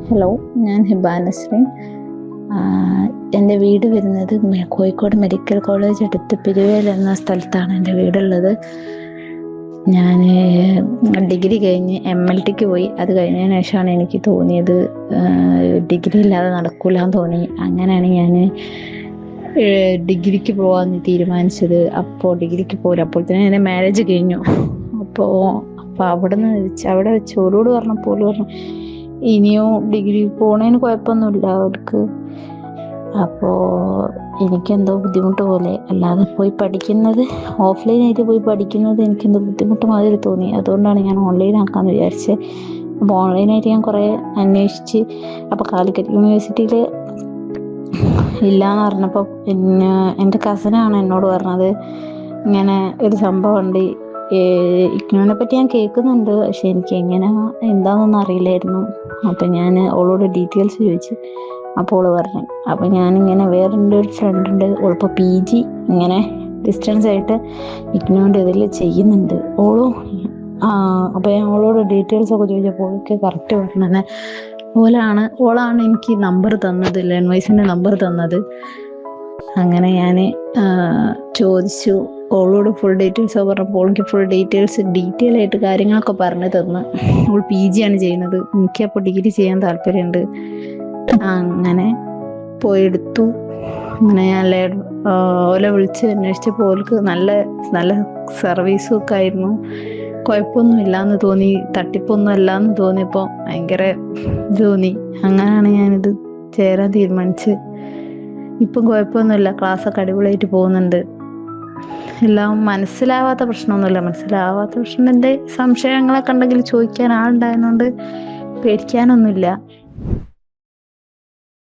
Hello, ഞാൻ ഹിബ നസ്രീൻ. എൻ്റെ വീട് വരുന്നത് കോഴിക്കോട് മെഡിക്കൽ കോളേജ് അടുത്ത് പെരുവേൽ എന്ന സ്ഥലത്താണ് എൻ്റെ വീടുള്ളത്. ഞാൻ ഡിഗ്രി കഴിഞ്ഞ് MLTക്ക് പോയി. അത് കഴിഞ്ഞതിന് ശേഷമാണ് എനിക്ക് തോന്നിയത് ഡിഗ്രി ഇല്ലാതെ നടക്കൂലെന്ന് തോന്നി. അങ്ങനെയാണ് ഞാൻ ഡിഗ്രിക്ക് പോകാമെന്ന് തീരുമാനിച്ചത്. അപ്പോൾ ഡിഗ്രിക്ക് പോയില്ല, അപ്പോൾ തന്നെ എൻ്റെ മാരേജ് കഴിഞ്ഞു. അപ്പോൾ അവിടെ വെച്ച് ഓരോട് പറഞ്ഞപ്പോൾ പറഞ്ഞു ഇനിയും ഡിഗ്രി പോണതിന് കുഴപ്പമൊന്നുമില്ല അവർക്ക്. അപ്പോൾ എനിക്കെന്തോ ബുദ്ധിമുട്ട് പോലെ, അല്ലാതെ പോയി പഠിക്കുന്നത്, ഓഫ്ലൈനായിട്ട് പോയി പഠിക്കുന്നത് എനിക്കെന്തോ ബുദ്ധിമുട്ട് മാതിരി തോന്നി. അതുകൊണ്ടാണ് ഞാൻ ഓൺലൈൻ ആക്കാമെന്ന് വിചാരിച്ചത്. അപ്പോൾ ഓൺലൈനായിട്ട് ഞാൻ കുറേ അന്വേഷിച്ച്, അപ്പോൾ കാലിക്കറ്റ് യൂണിവേഴ്സിറ്റിയിൽ ഇല്ലയെന്ന് പറഞ്ഞപ്പോൾ എൻ്റെ കസിനാണ് എന്നോട് പറഞ്ഞത് ഇങ്ങനെ ഒരു സംഭവമുണ്ട്. ഇഗ്നോനെ പറ്റി ഞാൻ കേൾക്കുന്നുണ്ട്, പക്ഷെ എനിക്ക് എന്താണെന്നൊന്നും അറിയില്ലായിരുന്നു. അപ്പം ഞാൻ അവളോട് ഡീറ്റെയിൽസ് ചോദിച്ചു. അപ്പോൾ അവൾ പറഞ്ഞു. അപ്പം ഞാനിങ്ങനെ വേറെൻ്റെ ഒരു ഫ്രണ്ട് ഉണ്ട്, അവളിപ്പോൾ PG ഇങ്ങനെ ഡിസ്റ്റൻസ് ആയിട്ട് ഇഗ്നോൻ്റെ ഇതിൽ ചെയ്യുന്നുണ്ട് ഓളും. അപ്പോൾ ഞാൻ അവളോട് ഡീറ്റെയിൽസൊക്കെ ചോദിച്ചപ്പോൾ അവൾക്ക് കറക്റ്റ് പറഞ്ഞത് ഓളാണ് എനിക്ക് നമ്പർ തന്നത്, ലേൺവൈസിൻ്റെ നമ്പർ തന്നത്. അങ്ങനെ ഞാൻ ചോദിച്ചു ഓളോട് ഫുൾ ഡീറ്റെയിൽസ് പറഞ്ഞപ്പോൾ എനിക്ക് ഫുൾ ഡീറ്റെയിൽ ആയിട്ട് കാര്യങ്ങളൊക്കെ പറഞ്ഞു തന്നു. അവൾ PG ആണ് ചെയ്യുന്നത്, എനിക്കപ്പോൾ ഡിഗ്രി ചെയ്യാൻ താല്പര്യമുണ്ട്. അങ്ങനെ പോയെടുത്തു. അങ്ങനെ ഞാൻ ഓലെ വിളിച്ച് അന്വേഷിച്ചപ്പോൾ ഓൾക്ക് നല്ല സർവീസും ഒക്കെ ആയിരുന്നു. കുഴപ്പമൊന്നും ഇല്ലയെന്ന് തോന്നി, തട്ടിപ്പൊന്നും അല്ലയെന്ന് തോന്നിയപ്പോൾ ഭയങ്കര തോന്നി. അങ്ങനെയാണ് ഞാനിത് ചേരാൻ തീരുമാനിച്ചത്. ഇപ്പം കുഴപ്പമൊന്നുമില്ല, ക്ലാസ്സൊക്കെ അടിപൊളിയായിട്ട് പോകുന്നുണ്ട്. എല്ലാം മനസ്സിലാവാത്ത പ്രശ്നം എൻ്റെ സംശയങ്ങളൊക്കെ ഉണ്ടെങ്കിൽ ചോദിക്കാൻ ആളുണ്ടായതുകൊണ്ട് പേടിക്കാനൊന്നുമില്ല.